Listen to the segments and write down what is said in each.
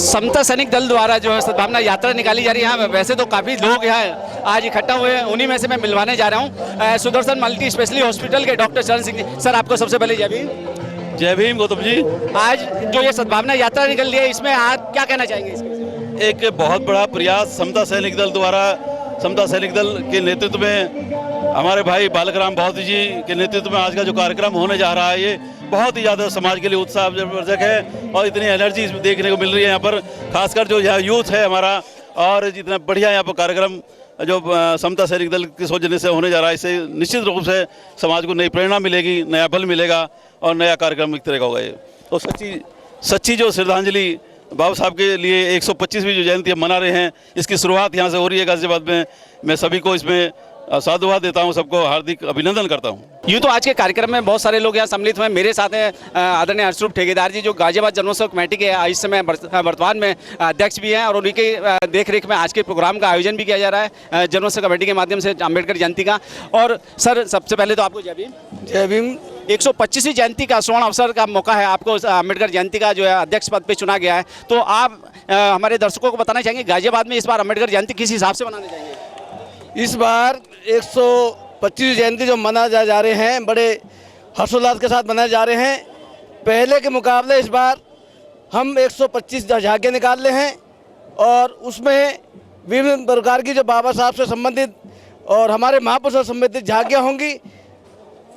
समता सैनिक दल द्वारा जो है सद्भावना यात्रा निकाली जा रही है। यहाँ वैसे तो काफ़ी लोग यहाँ आज इकट्ठा हुए हैं, उन्हीं में से मैं मिलवाने जा रहा हूँ सुदर्शन मल्टी स्पेशलिटी हॉस्पिटल के डॉक्टर चरण सिंह जी। सर, आपको सबसे पहले जय भीम। जय भीम गौतम जी। आज जो ये सद्भावना यात्रा निकल रही है, इसमें आप क्या कहना चाहेंगे? इसमें एक बहुत बड़ा प्रयास समता सैनिक दल द्वारा, समता सैनिक दल के नेतृत्व में हमारे भाई बालक राम भावती जी के नेतृत्व में आज का जो कार्यक्रम होने जा रहा है, ये बहुत ही ज़्यादा समाज के लिए उत्साहवर्धक है और इतनी एनर्जी इसमें देखने को मिल रही है। यहाँ पर खासकर जो यहाँ यूथ है हमारा, और जितना बढ़िया यहाँ पर कार्यक्रम जो समता सैनिक दल के सौजन्य से होने जा रहा है, इससे निश्चित रूप से समाज को नई प्रेरणा मिलेगी, नया बल मिलेगा और नया कार्यक्रम एक तरह का होगा। ये तो सच्ची जो श्रद्धांजलि बाबा साहब के लिए 125वीं जो जयंती हम मना रहे हैं, इसकी शुरुआत यहाँ से हो रही है गाजियाबाद में। मैं सभी को इसमें साधुवाद देता हूँ, सबको हार्दिक अभिनंदन करता हूँ। यूँ तो आज के कार्यक्रम में बहुत सारे लोग यहाँ सम्मिलित हुए। मेरे साथ हैं आदरणीय हर्षरूप ठेकेदार जी, जो गाजियाबाद जन्मोत्सव कमेटी के इस समय वर्तमान में अध्यक्ष भी हैं, और उन्हीं के देखरेख में आज के प्रोग्राम का आयोजन भी किया जा रहा है जन्मोत्सव कमेटी के माध्यम से अम्बेडकर जयंती का। और सर, सबसे पहले तो आपको जय भीम। जय भीम। 125वीं जयंती का स्वर्ण अवसर का मौका है, आपको अम्बेडकर जयंती का जो है अध्यक्ष पद पे चुना गया है। तो आप हमारे दर्शकों को बताना चाहेंगे गाजियाबाद में इस बार अम्बेडकर जयंती किस हिसाब से मनाने जाएंगे? इस बार 125वीं जयंती जो मनाए जा रहे हैं, बड़े हर्षोल्लास के साथ मनाए जा रहे हैं। पहले के मुकाबले इस बार हम 125 झांकियाँ निकाल रहे हैं, और उसमें विभिन्न प्रकार की जो बाबा साहब से संबंधित और हमारे महापुरुषों से संबंधित झांकियाँ होंगी।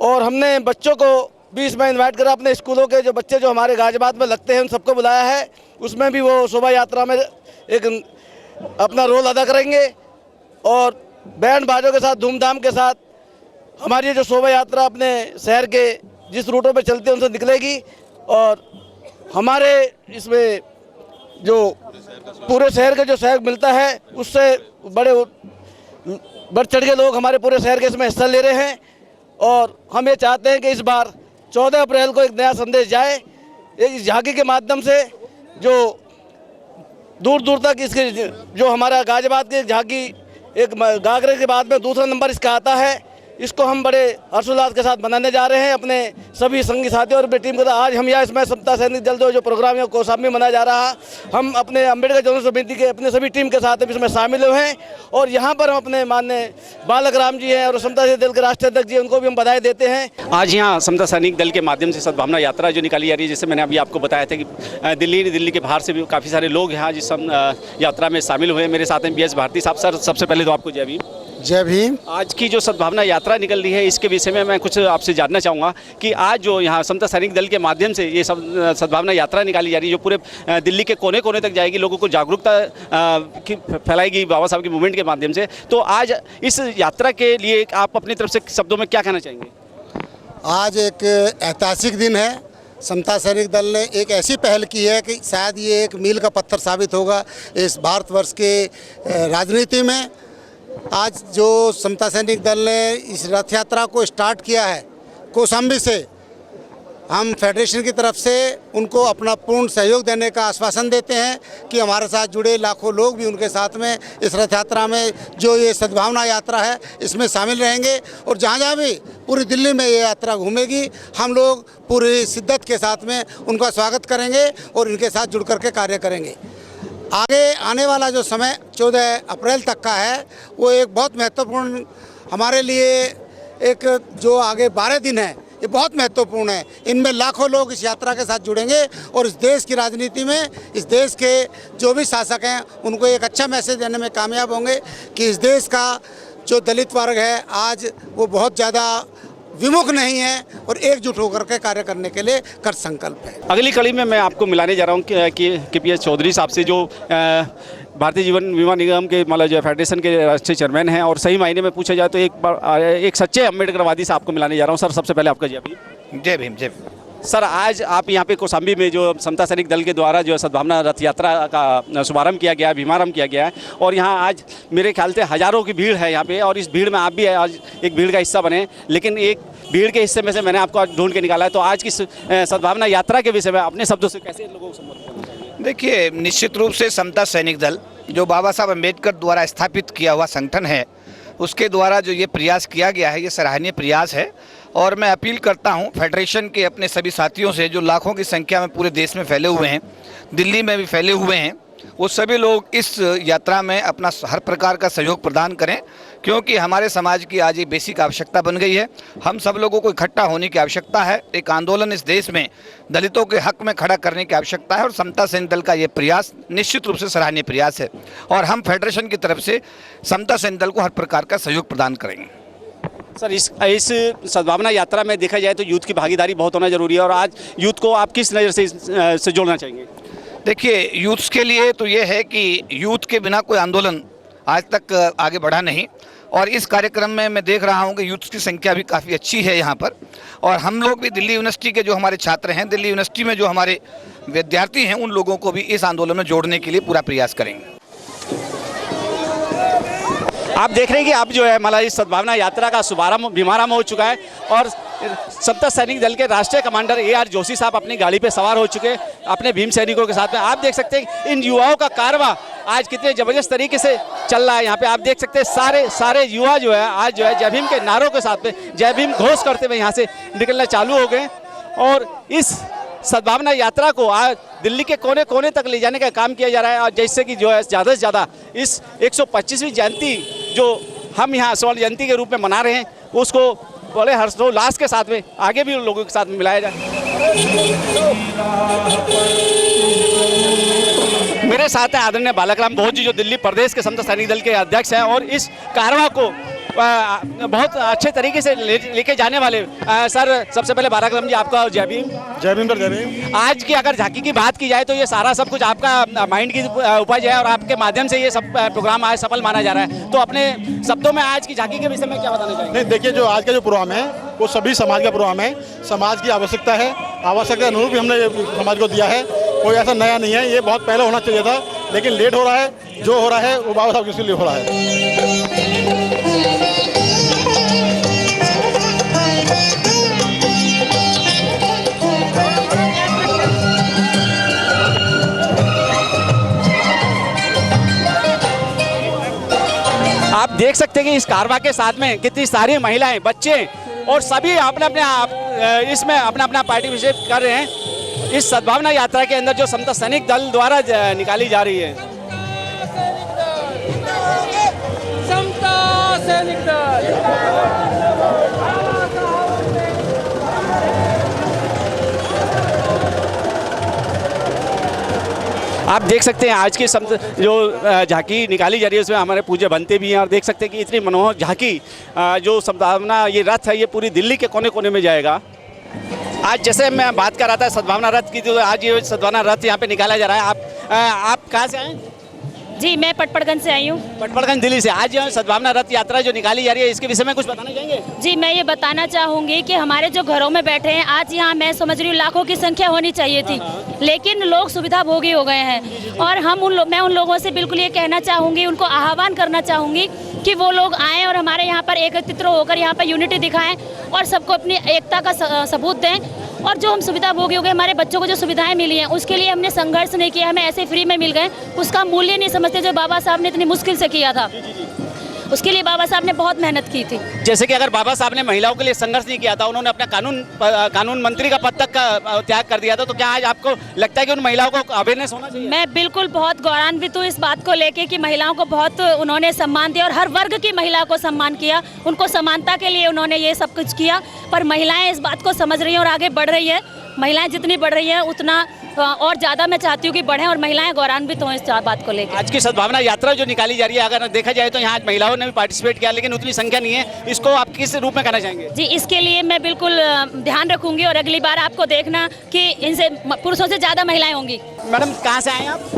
और हमने बच्चों को भी इसमें इन्वाइट करा, अपने स्कूलों के जो बच्चे जो हमारे गाजियाबाद में लगते हैं उन सबको बुलाया है। उसमें भी वो शोभा यात्रा में एक अपना रोल अदा करेंगे, और बैंड बाजों के साथ धूमधाम के साथ हमारी जो शोभा यात्रा अपने शहर के जिस रूटों पे चलती है उनसे निकलेगी। और हमारे इसमें जो पूरे शहर का जो सहयोग मिलता है, उससे बढ़ चढ़ के लोग हमारे पूरे शहर के इसमें हिस्सा ले रहे हैं। और हम ये चाहते हैं कि इस बार 14 अप्रैल को एक नया संदेश जाए इस झांकी के माध्यम से, जो दूर दूर तक इसके जो हमारा गाजियाबाद की झांकी एक गागरे के बाद में दूसरा नंबर इसका आता है। इसको हम बड़े हर्षोल्लास के साथ मनाने जा रहे हैं अपने सभी संगी साथियों और अपनी टीम के साथ। आज हम यहाँ इसमें समता सैनिक दल जो प्रोग्राम है कौशाम्बी मनाया जा रहा है, हम अपने अम्बेडकर जन्मोत्सव समिति के अपने सभी टीम के साथ इसमें शामिल हुए हैं। और यहाँ पर हम अपने माननीय बालक राम जी हैं और समता सैनिक दल के राष्ट्रीय अध्यक्ष जी, उनको भी हम बधाई देते हैं। आज यहाँ समता सैनिक दल के माध्यम से सद्भावना यात्रा जो निकाली जा रही है, जैसे मैंने अभी आपको बताया था कि दिल्ली के बाहर से भी काफ़ी सारे लोग यहाँ जिस यात्रा में शामिल हुए। मेरे साथ हैं BS भारती साहब। सर, सबसे पहले तो आपको जय भीम। जय भीम। आज की जो सद्भावना यात्रा निकल रही है, इसके विषय में मैं कुछ आपसे जानना चाहूँगा कि आज जो यहाँ समता सैनिक दल के माध्यम से ये सब सद्भावना यात्रा निकाली जा रही है, जो पूरे दिल्ली के कोने कोने तक जाएगी, लोगों को जागरूकता फैलाएगी बाबा साहब के मूवमेंट के माध्यम से। तो आज इस यात्रा के लिए आप अपनी तरफ से शब्दों में क्या कहना चाहेंगे? आज एक ऐतिहासिक दिन है। समता सैनिक दल ने एक ऐसी पहल की है कि शायद ये एक मील का पत्थर साबित होगा इस भारतवर्ष के राजनीति में। आज जो समता सैनिक दल ने इस रथ यात्रा को स्टार्ट किया है कौशाम्बी से, हम फेडरेशन की तरफ से उनको अपना पूर्ण सहयोग देने का आश्वासन देते हैं कि हमारे साथ जुड़े लाखों लोग भी उनके साथ में इस रथ यात्रा में जो ये सद्भावना यात्रा है इसमें शामिल रहेंगे। और जहाँ जहाँ भी पूरी दिल्ली में ये यात्रा घूमेगी, हम लोग पूरी शिद्दत के साथ में उनका स्वागत करेंगे और इनके साथ जुड़ कर के कार्य करेंगे। आगे आने वाला जो समय 14 अप्रैल तक का है, वो एक बहुत महत्वपूर्ण हमारे लिए एक जो आगे 12 दिन है, ये बहुत महत्वपूर्ण है। इनमें लाखों लोग इस यात्रा के साथ जुड़ेंगे और इस देश की राजनीति में इस देश के जो भी शासक हैं उनको एक अच्छा मैसेज देने में कामयाब होंगे कि इस देश का जो दलित वर्ग है आज वो बहुत ज़्यादा विमुख नहीं है और एकजुट होकर के कार्य करने के लिए कर संकल्प है। अगली कड़ी में मैं आपको मिलाने जा रहा हूँ कि KPS चौधरी साहब से, जो भारतीय जीवन बीमा निगम के मतलब जो फेडरेशन के राष्ट्रीय चेयरमैन हैं, और सही मायने में पूछा जाए तो एक सच्चे अम्बेडकरवादी से आपको मिलाने जा रहा हूँ। सर, सबसे पहले आपका जय भीम। जय भीम। जय भीम। सर, आज आप यहाँ पे कौशाम्बी में जो समता सैनिक दल के द्वारा जो सद्भावना रथ यात्रा का शुभारंभ किया गया है, भीमारंभ किया गया है, और यहाँ आज मेरे ख्याल से हज़ारों की भीड़ है यहाँ पे, और इस भीड़ में आप भी आज एक भीड़ का हिस्सा बने। लेकिन एक भीड़ के हिस्से में से मैंने आपको आज ढूंढ के निकाला है। तो आज की सद्भावना यात्रा के विषय में अपने शब्दों से कैसे लोगों को संबोधित करना चाहिए? देखिए, निश्चित रूप से समता सैनिक दल जो बाबा साहब अम्बेडकर द्वारा स्थापित किया हुआ संगठन है, उसके द्वारा जो ये प्रयास किया गया है, ये सराहनीय प्रयास है। और मैं अपील करता हूँ फेडरेशन के अपने सभी साथियों से जो लाखों की संख्या में पूरे देश में फैले हुए हैं, दिल्ली में भी फैले हुए हैं, वो सभी लोग इस यात्रा में अपना हर प्रकार का सहयोग प्रदान करें, क्योंकि हमारे समाज की आज ये बेसिक आवश्यकता बन गई है। हम सब लोगों को इकट्ठा होने की आवश्यकता है। एक आंदोलन इस देश में दलितों के हक में खड़ा करने की आवश्यकता है और समता सैनिक दल का ये प्रयास निश्चित रूप से सराहनीय प्रयास है और हम फेडरेशन की तरफ से समता सैनिक दल को हर प्रकार का सहयोग प्रदान करेंगे। सर, इस सद्भावना यात्रा में देखा जाए तो यूथ की भागीदारी बहुत होना जरूरी है, और आज यूथ को आप किस नज़र से जोड़ना चाहेंगे? देखिए, यूथ्स के लिए तो ये है कि यूथ के बिना कोई आंदोलन आज तक आगे बढ़ा नहीं, और इस कार्यक्रम में मैं देख रहा हूँ कि यूथ्स की संख्या भी काफ़ी अच्छी है यहाँ पर। और हम लोग भी दिल्ली यूनिवर्सिटी के जो हमारे छात्र हैं, दिल्ली यूनिवर्सिटी में जो हमारे विद्यार्थी हैं, उन लोगों को भी इस आंदोलन में जोड़ने के लिए पूरा प्रयास करेंगे। आप देख रहे हैं कि अब जो है हमारा इस सद्भावना यात्रा का शुभारंभ भीमाराम हो चुका है, और समता सैनिक दल के राष्ट्रीय कमांडर AR जोशी साहब अपनी गाड़ी पे सवार हो चुके हैं अपने भीम सैनिकों के साथ में। आप देख सकते हैं इन युवाओं का कारवां आज कितने ज़बरदस्त तरीके से चल रहा है। यहाँ पे आप देख सकते हैं सारे युवा जो है आज जो है जय भीम के नारों के साथ में जय भीम घोष करते हुए यहाँ से निकलना चालू हो गए, और इस सद्भावना यात्रा को आज दिल्ली के कोने कोने तक ले जाने का काम किया जा रहा है। और जैसे कि जो है ज़्यादा से ज़्यादा इस 125वीं जयंती जो हम यहाँ स्वर्ण जयंती के रूप में मना रहे हैं, उसको बड़े हर्षोल्लास के साथ में आगे भी उन लोगों के साथ में मिलाया जाए। मेरे साथ है आदरणीय बालक राम बोस जी, जो दिल्ली प्रदेश के समता सैनिक दल के अध्यक्ष हैं, और इस कारवां को बहुत अच्छे तरीके से लेके जाने वाले सर, सबसे पहले बालक राम जी आपका जय भीम। जय भीम सर, जय भीम। आज की अगर झांकी की बात की जाए तो ये सारा सब कुछ आपका माइंड की उपज है, और आपके माध्यम से ये सब प्रोग्राम आज सफल माना जा रहा है। तो अपने शब्दों में आज की झांकी के विषय में क्या बताना चाहेंगे? नहीं, देखिए, जो आज का जो प्रोग्राम है वो सभी समाज का प्रोग्राम है। समाज की आवश्यकता है, आवश्यकता अनुरूप ही हमने समाज को दिया है। कोई ऐसा नया नहीं है, ये बहुत पहले होना चाहिए था, लेकिन लेट हो रहा है। जो हो रहा है वो बाबा साहब किसके लिए हो रहा है। आप देख सकते हैं कि इस कारवां के साथ में कितनी सारी महिलाएं, बच्चे और सभी इसमें अपना पार्टिसिपेट कर रहे हैं। इस सद्भावना यात्रा के अंदर जो समता सैनिक दल द्वारा निकाली जा रही है। समता सैनिक दल आप देख सकते हैं आज की जो झांकी निकाली जा रही है उसमें हमारे पूज्य बनते भी हैं, और देख सकते हैं कि इतनी मनोहर झांकी जो सद्भावना ये रथ है ये पूरी दिल्ली के कोने कोने में जाएगा। आज जैसे मैं बात कर रहा था सद्भावना रथ की, तो आज ये सद्भावना रथ यहाँ पे निकाला जा रहा है। आप कहाँ से आए? जी, मैं पटपड़गंज से आई हूँ। पटपड़गंज दिल्ली से। आज जो सद्भावना रथ यात्रा जो निकाली जा रही है इसके विषय में कुछ बताना चाहेंगे? जी, मैं ये बताना चाहूँगी कि हमारे जो घरों में बैठे हैं आज यहाँ मैं समझ रही हूँ लाखों की संख्या होनी चाहिए थी, लेकिन लोग सुविधा भोगी हो गए हैं। और मैं उन लोगों से बिल्कुल ये कहना चाहूँगी, उनको आह्वान करना चाहूँगी कि वो लोग आएँ और हमारे यहाँ पर एकत्रित होकर यहाँ पर यूनिटी दिखाएँ और सबको अपनी एकता का सबूत दें। और जो हम सुविधा भोगी हो गए, हमारे बच्चों को जो सुविधाएं मिली हैं उसके लिए हमने संघर्ष नहीं किया, हमें ऐसे फ्री में मिल गए, उसका मूल्य नहीं समझते जो बाबा साहब ने इतनी मुश्किल से किया था। उसके लिए बाबा साहब ने बहुत मेहनत की थी। जैसे कि अगर बाबा साहब ने महिलाओं के लिए संघर्ष नहीं किया था, उन्होंने अपना कानून मंत्री का पद तक का त्याग कर दिया था, तो क्या आज आपको लगता है कि उन महिलाओं को अवेयरनेस होना चाहिए? मैं बिल्कुल बहुत गौरवान्वित हूँ इस बात को लेके कि महिलाओं को बहुत उन्होंने सम्मान दिया और हर वर्ग की महिला को सम्मान किया, उनको समानता के लिए उन्होंने ये सब कुछ किया। पर महिलाएं इस बात को समझ रही हैं और आगे बढ़ रही है। महिलाएं जितनी बढ़ रही हैं उतना और ज़्यादा मैं चाहती हूँ कि बढ़ें और महिलाएं गौरवान्वित हों इस बात को लेकर। आज की सद्भावना यात्रा जो निकाली जा रही है, अगर देखा जाए तो यहाँ महिलाओं ने भी पार्टिसिपेट किया, लेकिन उतनी संख्या नहीं है। इसको आप किस रूप में कहना चाहेंगे? जी, इसके लिए मैं बिल्कुल ध्यान रखूंगी और अगली बार आपको देखना कि इनसे पुरुषों से ज़्यादा महिलाएं होंगी। मैडम, कहाँ से आए आप?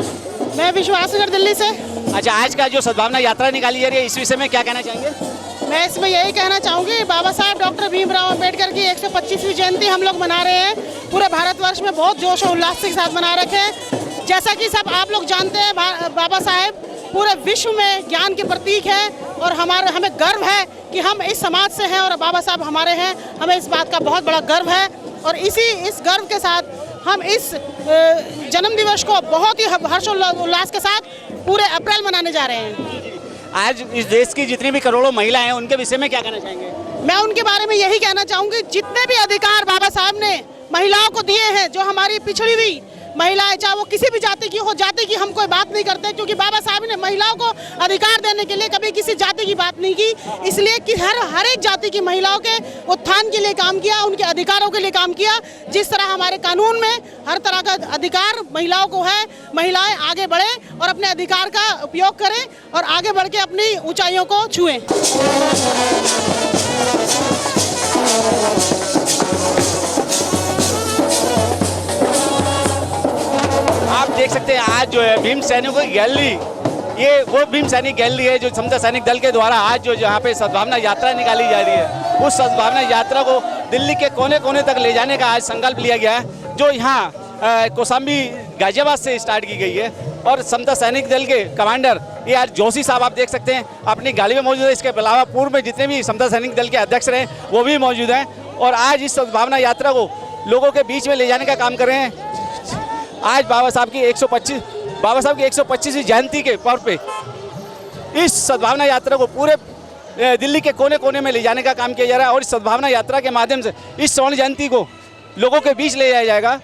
मैं विश्वासनगर दिल्ली से। अच्छा, आज का जो सद्भावना यात्रा निकाली जा रही है इस विषय में क्या कहना चाहेंगे? मैं इसमें यही कहना चाहूँगी, बाबा साहब डॉक्टर भीमराव अंबेडकर की 125वीं जयंती हम लोग मना रहे हैं। पूरे भारतवर्ष में बहुत जोश और उल्लास के साथ मना रखे हैं। जैसा कि सब आप लोग जानते हैं, बाबा साहब पूरे विश्व में ज्ञान के प्रतीक है और हमें गर्व है कि हम इस समाज से हैं और बाबा साहब हमारे हैं। हमें इस बात का बहुत बड़ा गर्व है और इस गर्व के साथ हम इस जन्म दिवस को बहुत ही हर्षोल्लास के साहब पूरे अप्रैल मनाने जा रहे हैं। आज इस देश की जितनी भी करोड़ों महिलाएं हैं उनके विषय में क्या कहना चाहेंगे? मैं उनके बारे में यही कहना चाहूँगी, जितने भी अधिकार बाबा साहब ने महिलाओं को दिए हैं, जो हमारी पिछड़ी हुई महिलाएं चाहे वो किसी भी जाति की हो, जाति की हम कोई बात नहीं करते, क्योंकि बाबा साहब ने महिलाओं को अधिकार देने के लिए कभी किसी जाति की बात नहीं की। इसलिए कि हर एक जाति की महिलाओं के उत्थान के लिए काम किया, उनके अधिकारों के लिए काम किया। जिस तरह हमारे कानून में हर तरह का अधिकार महिलाओं को है, महिलाएं आगे बढ़ें और अपने अधिकार का उपयोग करें और आगे बढ़ के अपनी ऊंचाइयों को छुएं। आप देख सकते हैं आज जो है भीम सैनिकों की गैलरी, ये वो भीम सैनिक गैलरी है जो समता सैनिक दल के द्वारा आज जो यहाँ पे सद्भावना यात्रा निकाली जा रही है। उस सद्भावना यात्रा को दिल्ली के कोने कोने तक ले जाने का आज संकल्प लिया गया है, जो यहाँ कौशाम्बी गाजियाबाद से स्टार्ट की गई है। और समता सैनिक दल के कमांडर AR जोशी साहब आप देख सकते हैं अपनी गाड़ी में मौजूद है। इसके अलावा पूर्व में जितने भी समता सैनिक दल के अध्यक्ष रहे वो भी मौजूद हैं और आज इस सद्भावना यात्रा को लोगों के बीच में ले जाने का काम कर रहे हैं। आज बाबा साहब की 125वीं जयंती के पर्व पे इस सद्भावना यात्रा को पूरे दिल्ली के कोने कोने में ले जाने का काम किया जा रहा है और इस सद्भावना यात्रा के माध्यम से इस स्वर्ण जयंती को लोगों के बीच ले जाया जाएगा।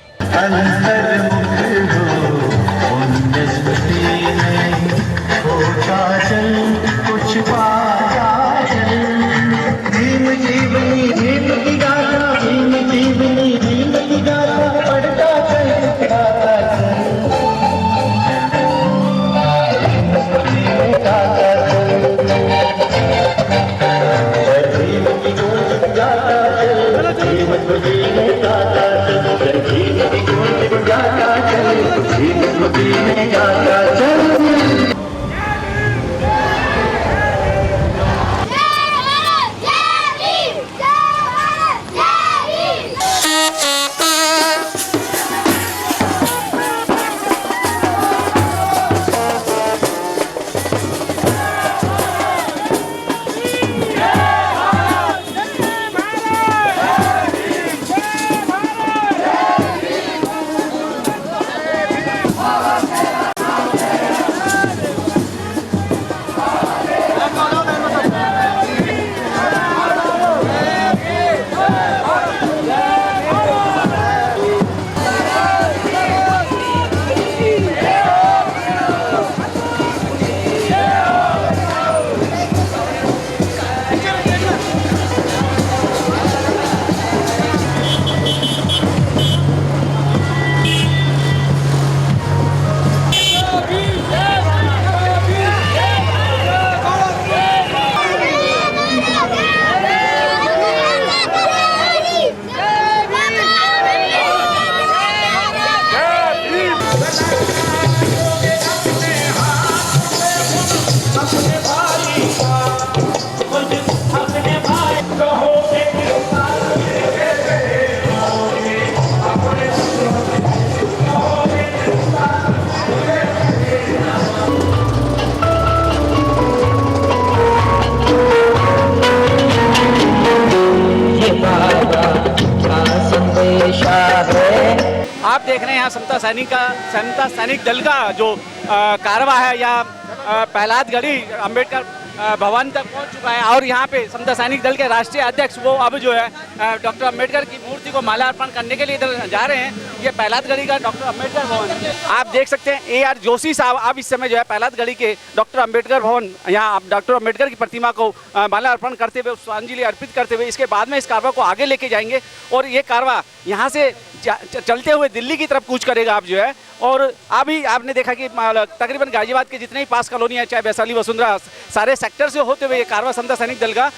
आप देख रहे हैं यहाँ समता सैनिक दल का जो कारवा है या प्रहलादगढ़ी अंबेडकर भवन तक पहुँच चुका है और यहाँ पे समता सैनिक दल के राष्ट्रीय अध्यक्ष वो अब जो है डॉक्टर अंबेडकर की मूर्ति को माला अर्पण करने के लिए इधर जा रहे हैं। ये प्रहलादगढ़ी का डॉक्टर अंबेडकर भवन आप देख सकते हैं। AR जोशी साहब अब इस समय जो है प्रहलादगढ़ी के डॉक्टर अंबेडकर भवन यहाँ डॉक्टर अंबेडकर की प्रतिमा को माला अर्पण करते हुए पुष्पांजलि अर्पित करते हुए इसके बाद में इस कारवा को आगे लेके जाएंगे और ये कारवा यहाँ से चलते हुए दिल्ली की तरफ कूच करेगा आप जो है। और अभी आपने देखा कि तकरीबन गाजियाबाद के जितने ही पास कॉलोनियाँ चाहे वैशाली वसुंधरा सारे सेक्टर से होते हुए ये कारवा समता सैनिक दल का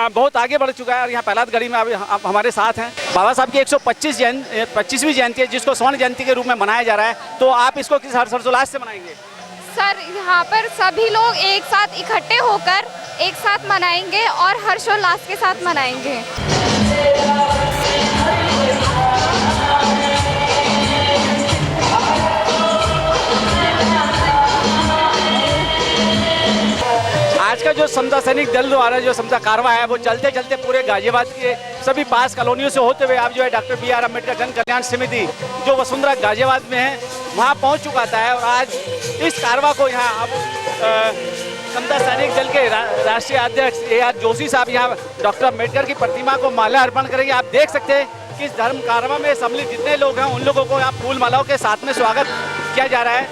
बहुत आगे बढ़ चुका है और यहाँ प्रहलादगढ़ी में अभी हमारे साथ हैं। बाबा साहब की 125वीं जयंती है जिसको स्वर्ण जयंती के रूप में मनाया जा रहा है, तो आप इसको किस हर्षोल्लास से मनाएंगे? सर यहाँ पर सभी लोग एक साथ इकट्ठे होकर एक साथ मनाएंगे और हर्षोल्लास के साथ मनाएंगे। आज का जो समता सैनिक दल द्वारा जो समता कारवा है वो चलते चलते पूरे गाजियाबाद के सभी पास कॉलोनियों से होते हुए आप जो है डॉक्टर BR अम्बेडकर जन कल्याण समिति जो वसुंधरा गाजियाबाद में है वहाँ पहुँच चुका है। और आज इस कारवा को यहाँ अब समता सैनिक दल के राष्ट्रीय अध्यक्ष AR जोशी साहब यहाँ डॉक्टर अम्बेडकर की प्रतिमा को माला अर्पण करेंगे। आप देख सकते हैं कि इस धर्म कार्यक्रम में सम्मिलित जितने लोग हैं उन लोगों को यहाँ फूल मालाओं के साथ में स्वागत किया जा रहा है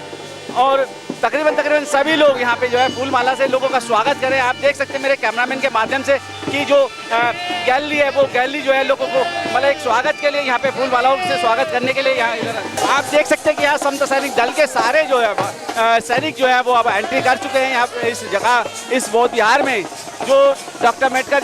और तकरीबन सभी लोग यहाँ पे जो है फूल माला से लोगों का स्वागत करें। आप देख सकते हैं मेरे कैमरामैन के माध्यम से कि जो गैलरी है वो गैलरी जो है लोगों को मतलब एक स्वागत के लिए यहाँ पे फूल मालाओं से स्वागत करने के लिए यहाँ इधर आप देख सकते हैं कि यहाँ समता सैनिक दल के सारे जो है सैनिक जो है वो अब एंट्री कर चुके हैं यहाँ पे इस जगह इस बौद्ध विहार में जो डॉक्टर अम्बेडकर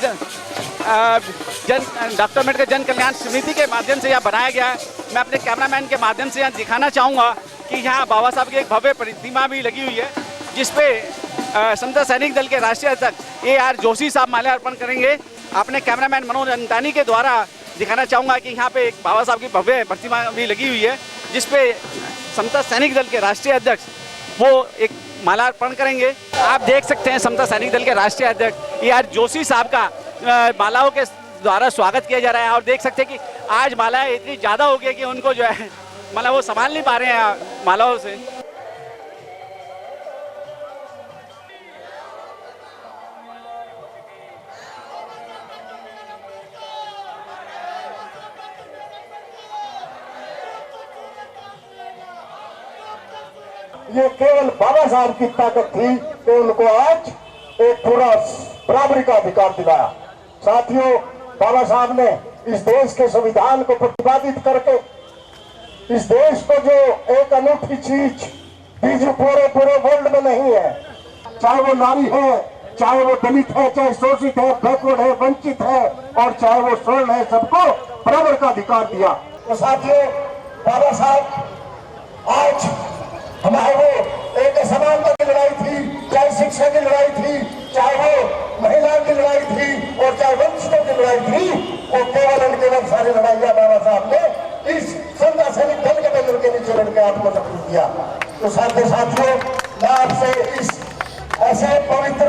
जन कल्याण समिति के माध्यम से यहाँ बनाया गया है। मैं अपने कैमरामैन के माध्यम से यहाँ दिखाना चाहूँगा कि यहाँ बाबा साहब की एक भव्य प्रतिमा भी लगी हुई है जिसपे समता सैनिक दल के राष्ट्रीय अध्यक्ष AR जोशी साहब माल्यार्पण करेंगे। अपने कैमरामैन मनोज अंतानी के द्वारा दिखाना चाहूँगा कि यहाँ पे एक बाबा साहब की भव्य प्रतिमा भी लगी हुई है जिसपे समता सैनिक दल के राष्ट्रीय अध्यक्ष वो एक माल्यार्पण करेंगे। आप देख सकते हैं समता सैनिक दल के राष्ट्रीय अध्यक्ष AR जोशी साहब का मालाओं के द्वारा स्वागत किया जा रहा है और देख सकते हैं कि आज मालाएं इतनी ज़्यादा हो गई कि उनको जो है मतलब वो संभाल नहीं पा रहे हैं मालाओं से। ये केवल बाबा साहब की ताकत थी कि उनको आज एक पूरा बराबरी का अधिकार दिलाया। साथियों, बाबा साहब ने इस देश के संविधान को प्रतिपादित करके इस देश को जो एक अनूठी चीज दी जो पूरे वर्ल्ड में नहीं है, चाहे वो नारी है, चाहे वो दलित है, चाहे शोषित है, बैकवर्ड है, वंचित है और चाहे वो स्वर्ण है, सबको बराबर का अधिकार दिया। तो साथियों, बाबा साहब आज हमारे वो एक असमानता की लड़ाई थी, चाहे शिक्षा की लड़ाई थी, चाहे वो महिलाओं की लड़ाई थी और चाहे वंचितों की लड़ाई थी, वो केवल सारी लड़ाइयाँ बाबा साहब ने इस समता सैनिक दल के बैनर के नीचे लड़के आपको सफल किया। तो साथियों, मैं आपसे इस ऐसे पवित्र